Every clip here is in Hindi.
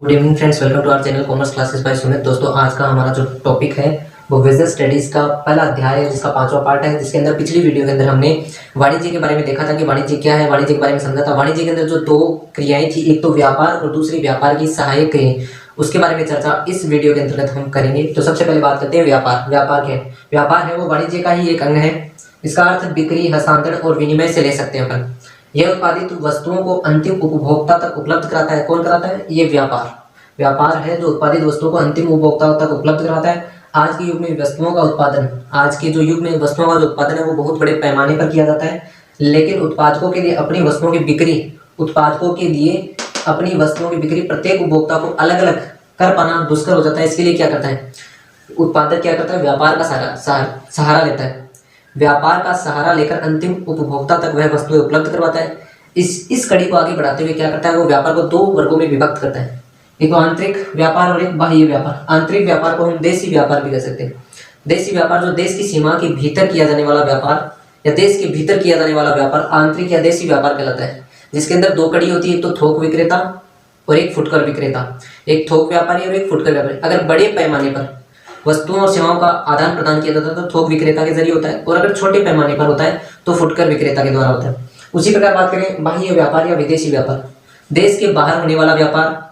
Good evening friends, welcome to our channel commerce classes by Sumit. दोस्तों, आज का हमारा जो टॉपिक है वो बिजनेस स्टडीज का पहला अध्याय है, जिसका पांचवा पार्ट है। जिसके अंदर पिछली वीडियो के अंदर हमने वाणिज्य के बारे में देखा था कि वाणिज्य क्या है, वाणिज्य के बारे में समझा था। वाणिज्य के अंदर जो दो क्रियाएं थी, एक तो व्यापार और दूसरी व्यापार की सहायक क्रियाएं, उसके बारे में चर्चा इस वीडियो के अंतर्गत हम करेंगे। तो सबसे पहले बात करते हैं व्यापार। व्यापार क्या है? व्यापार है वो वाणिज्य का ही एक अंग है। इसका अर्थ बिक्री, हस्तांतरण और विनिमय से ले सकते हैं अपन। यह उत्पादित वस्तुओं को अंतिम उपभोक्ता तक उपलब्ध कराता है। कौन कराता है? ये व्यापार। व्यापार है जो उत्पादित वस्तुओं को अंतिम उपभोक्ताओं तक उपलब्ध कराता है। आज के युग में वस्तुओं का उत्पादन, आज के जो युग में वस्तुओं का जो उत्पादन है वो बहुत बड़े पैमाने पर किया जाता है, लेकिन उत्पादकों के लिए अपनी वस्तुओं की बिक्री, उत्पादकों के लिए अपनी वस्तुओं की बिक्री प्रत्येक उपभोक्ता को अलग अलग कर पाना दुष्कर हो जाता है। इसके लिए क्या करता है उत्पादक? क्या करता है? व्यापार का सहारा लेता है। व्यापार का सहारा लेकर अंतिम उपभोक्ता तक वह वस्तुएं उपलब्ध करवाता है। इस कड़ी को आगे बढ़ाते हुए क्या करता है? वो व्यापार को दो वर्गों में विभक्त करता है, एक तो आंतरिक व्यापार और एक बाह्य व्यापार। आंतरिक व्यापार को हम देशी व्यापार भी कह सकते हैं। देशी व्यापार जो देश की सीमा के भीतर किया जाने वाला व्यापार या देश के भीतर किया जाने वाला व्यापार आंतरिक या देशी व्यापार कहलाता है, जिसके अंदर दो कड़ी होती है, एक तो थोक विक्रेता और एक फुटकर विक्रेता। एक थोक व्यापारी और एक फुटकर व्यापारी। अगर बड़े पैमाने पर वस्तुओं और सेवाओं का आदान प्रदान किया जाता है तो थोक विक्रेता के जरिए होता है, और अगर छोटे पैमाने पर होता है तो फुटकर विक्रेता के द्वारा होता है। उसी प्रकार बात करें बाह्य व्यापार या विदेशी व्यापार, देश के बाहर होने वाला व्यापार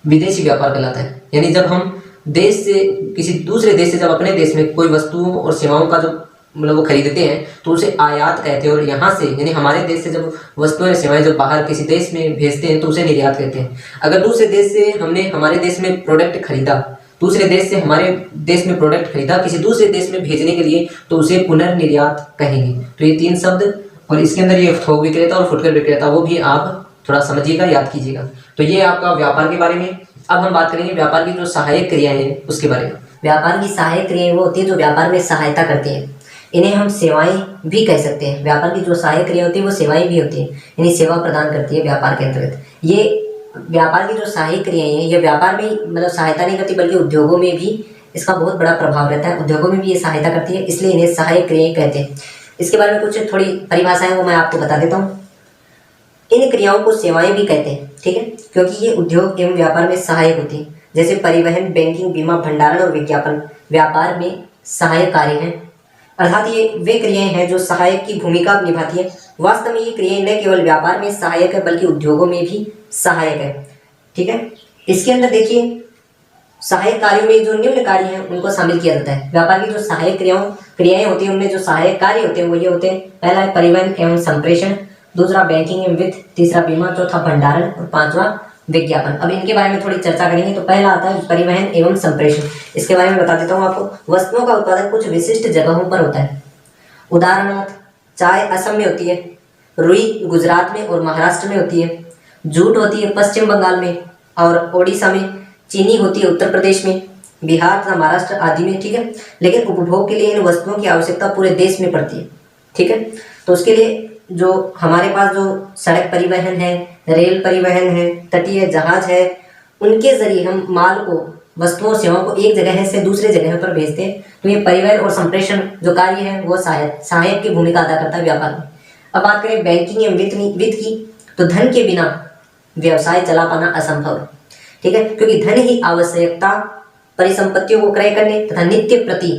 विदेशी व्यापार कहलाता है। यानी जब हम देश से किसी दूसरे देश से जब अपने देश में कोई वस्तुओं और सेवाओं का जो वो खरीदते हैं तो उसे आयात कहते हैं, और यहाँ से यानी हमारे देश से जब वस्तुएं और सेवाएं जब बाहर किसी देश में भेजते हैं तो उसे निर्यात कहते हैं। अगर दूसरे देश से हमने हमारे देश में प्रोडक्ट खरीदा, दूसरे देश से हमारे देश में प्रोडक्ट खरीदा किसी दूसरे देश में भेजने के लिए, तो उसे पुनर्निर्यात कहेंगे। तो ये तीन शब्द, और इसके अंदर ये थोक विक्रेता और फुटकर विक्रेता, वो भी आप थोड़ा समझिएगा, याद कीजिएगा। तो ये आपका व्यापार के बारे में। अब हम बात करेंगे व्यापार की जो सहायक क्रियाएं हैं उसके बारे में। व्यापार की सहायक क्रियाएं वो होती है जो व्यापार में सहायता करती हैं। इन्हें हम सेवाएं भी कह सकते हैं। व्यापार की जो सहायक क्रिया होती है वो सेवाएं भी होती है, यानी सेवा प्रदान करती है व्यापार के अंतर्गत। ये व्यापार की जो सहायक क्रियाएं हैं ये व्यापार में सहायता नहीं करती, बल्कि उद्योगों में भी इसका बहुत बड़ा प्रभाव रहता है। उद्योगों में भी ये सहायता करती है, इसलिए इन्हें सहायक क्रियाएं कहते हैं। इसके बारे में कुछ थोड़ी परिभाषाएं वो मैं आपको बता देता हूँ। इन क्रियाओं को सेवाएं भी कहते हैं, ठीक है, क्योंकि ये उद्योग एवं व्यापार में सहायक होती हैं। जैसे परिवहन, बैंकिंग, बीमा, भंडारण और विज्ञापन व्यापार में सहायक कार्य हैं। अर्थात ये वे क्रियाएं हैं जो सहायक की भूमिका निभाती है। वास्तव में ये क्रियाएं न केवल व्यापार में सहायक है बल्कि उद्योगों में भी सहायक है, ठीक है। इसके अंदर देखिए सहायक कार्यों में जो निम्न कार्य हैं उनको शामिल किया जाता है। व्यापार की जो सहायक क्रियाएं होती हैं उनमें जो सहायक कार्य होते हैं वो ये होते हैं। पहला है परिवहन एवं संप्रेषण, दूसरा बैंकिंग एवं वित्त, तीसरा बीमा, चौथा भंडारण और पांचवा विज्ञापन। अब इनके बारे में थोड़ी चर्चा करेंगे। तो पहला आता है परिवहन एवं संप्रेषण। इसके बारे में बता देता हूँ आपको। वस्तुओं का उत्पादन कुछ विशिष्ट जगहों पर होता है। उदाहरणार्थ चाय असम में होती है, रुई गुजरात में और महाराष्ट्र में होती है, जूट होती है पश्चिम बंगाल में और ओडिशा में, चीनी होती है उत्तर प्रदेश में, बिहार तथा महाराष्ट्र आदि में, ठीक है। लेकिन उपभोग के लिए इन वस्तुओं की आवश्यकता पूरे देश में पड़ती है, ठीक है। तो उसके लिए जो हमारे पास जो सड़क परिवहन है, रेल परिवहन है, तटीय जहाज है, उनके जरिए हम माल को, वस्तुओं और सेवाओं को एक जगह से दूसरे जगह पर भेजते हैं। तो ये परिवहन और संप्रेषण जो कार्य है वो सहायक की भूमिका अदा करता है व्यापार में। अब बात करें बैंकिंग एवं वित्त की, तो धन के बिना व्यवसाय चला पाना असंभव है, ठीक है, क्योंकि धन ही आवश्यकता, परिसंपत्तियों को क्रय करने तथा नित्य प्रति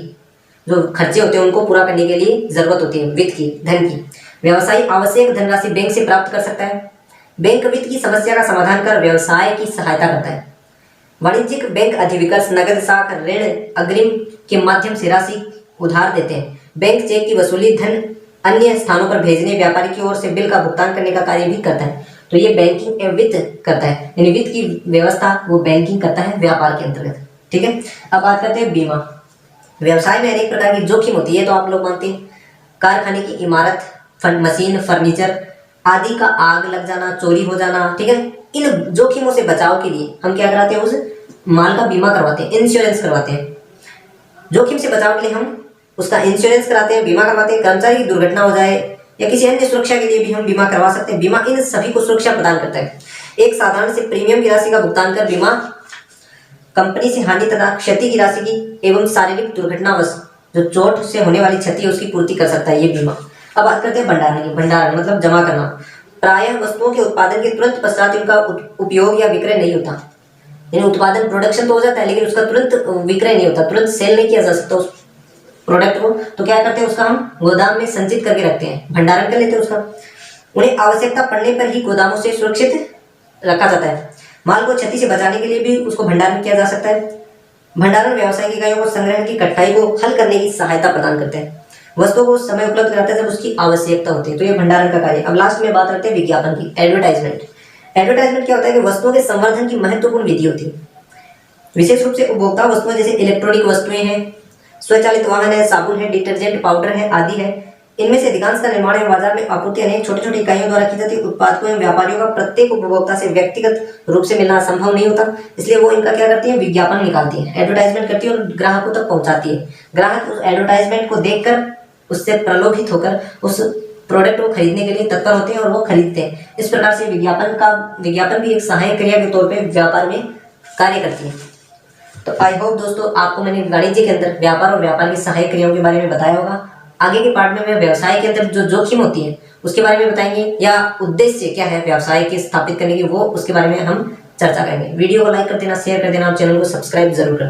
जो खर्चे होते हैं उनको पूरा करने के लिए जरूरत होती है वित्त की, धन की। व्यवसायी आवश्यक धनराशि बैंक से प्राप्त कर सकता है। बैंक वित्त की समस्या का समाधान कर व्यवसाय की सहायता करता है। वाणिज्यिक बैंक अधिविकर्ष, नगद साख, ऋण, अग्रिम के माध्यम से राशि उधार देते हैं। बैंक चेक की वसूली, धन अन्य स्थानों पर भेजने, व्यापारी की ओर से बिल का भुगतान करने का कार्य भी करता है। तो ये बैंकिंग एवं वित्त करता है, यानी वित्त की व्यवस्था वो बैंकिंग करता है व्यापार के अंतर्गत, ठीक है। अब बात करते हैं बीमा। व्यवसाय में अनेक प्रकार की जोखिम होती है, तो आप लोग मानते हैं। कारखाने की इमारत, मशीन, फर्नीचर आदि का आग लग जाना, चोरी हो जाना, ठीक है। इन जोखिमों से बचाव के लिए हम क्या कराते हैं? उस माल का बीमा करवाते हैं, इंश्योरेंस करवाते हैं। जोखिम से बचाव के लिए हम उसका इंश्योरेंस कराते हैं, बीमा करवाते हैं। कर्मचारी की दुर्घटना हो जाए या किसी अन्य सुरक्षा के लिए भी हम बीमा करवा सकते हैं। बीमा इन सभी को सुरक्षा प्रदान करता है। एक साधारण से प्रीमियम की राशि का भुगतान कर बीमा कंपनी से हानि तथा क्षति की राशि की एवं शारीरिक दुर्घटनावश जो चोट से होने वाली क्षति है उसकी पूर्ति कर सकता है ये बीमा। अब बात करते हैं भंडारण की। भंडारण मतलब जमा करना। प्रायः वस्तुओं के उत्पादन के तुरंत पश्चात उनका उपयोग या विक्रय नहीं होता। यानी उत्पादन प्रोडक्शन तो हो जाता है लेकिन उसका तुरंत विक्रय नहीं होता, तुरंत सेल नहीं किया जा सकता उस प्रोडक्ट को। तो क्या करते हैं, उसका हम गोदाम में संचित करके रखते हैं, भंडारण कर लेते हैं उसका। उन्हें आवश्यकता पड़ने पर ही गोदामों से सुरक्षित रखा जाता है। माल को क्षति से बचाने के लिए भी उसको भंडारण किया जा सकता है। भंडारण व्यावसायिक इकाइयों को संग्रहण की कठिनाई को हल करने की सहायता प्रदान करते हैं। वस्तुओं को समय उपलब्ध कराते हैं जब उसकी आवश्यकता होती है, तो ये भंडारण का कार्य। अब लास्ट में बात करते हैं विज्ञापन की, एडवर्टाइजमेंट। एडवर्टाइजमेंट क्या होता है कि वस्तुओं के संवर्धन की महत्वपूर्ण विधि होती है। विशेष रूप से उपभोक्ता वस्तुएं जैसे इलेक्ट्रॉनिक वस्तुएं हैं, स्वचालित वाहन है, साबुन है, डिटर्जेंट पाउडर है आदि है। इनमें से अधिकांश का निर्माण एवं बाजार में आपूर्ति अनेक छोटी छोटी इकाइयों द्वारा की जाती है। उत्पादकों एवं व्यापारियों का प्रत्येक उपभोक्ता से व्यक्तिगत रूप से मिलना संभव नहीं होता, इसलिए वो इनका क्या करती है, विज्ञापन निकालती है, एडवर्टाइजमेंट करती है और ग्राहकों तक पहुंचाती है। ग्राहक उस एडवर्टाइजमेंट को देखकर उससे प्रलोभित होकर उस प्रोडक्ट को खरीदने के लिए तत्पर होते हैं और वो खरीदते हैं। इस प्रकार से विज्ञापन भी एक सहायक क्रिया के तौर पर व्यापार में कार्य करती है। तो आई होप दोस्तों आपको मैंने वाणिज्य के अंदर व्यापार और व्यापार की सहायक क्रियाओं के बारे में बताया होगा। आगे के पार्ट में मैं व्यवसाय के अंदर जो जोखिम होती है उसके बारे में बताएंगे, या उद्देश्य क्या है व्यवसाय के स्थापित करने की, वो उसके बारे में हम चर्चा करेंगे। वीडियो को लाइक कर देना, शेयर कर देना और चैनल को सब्सक्राइब जरूर कर देना।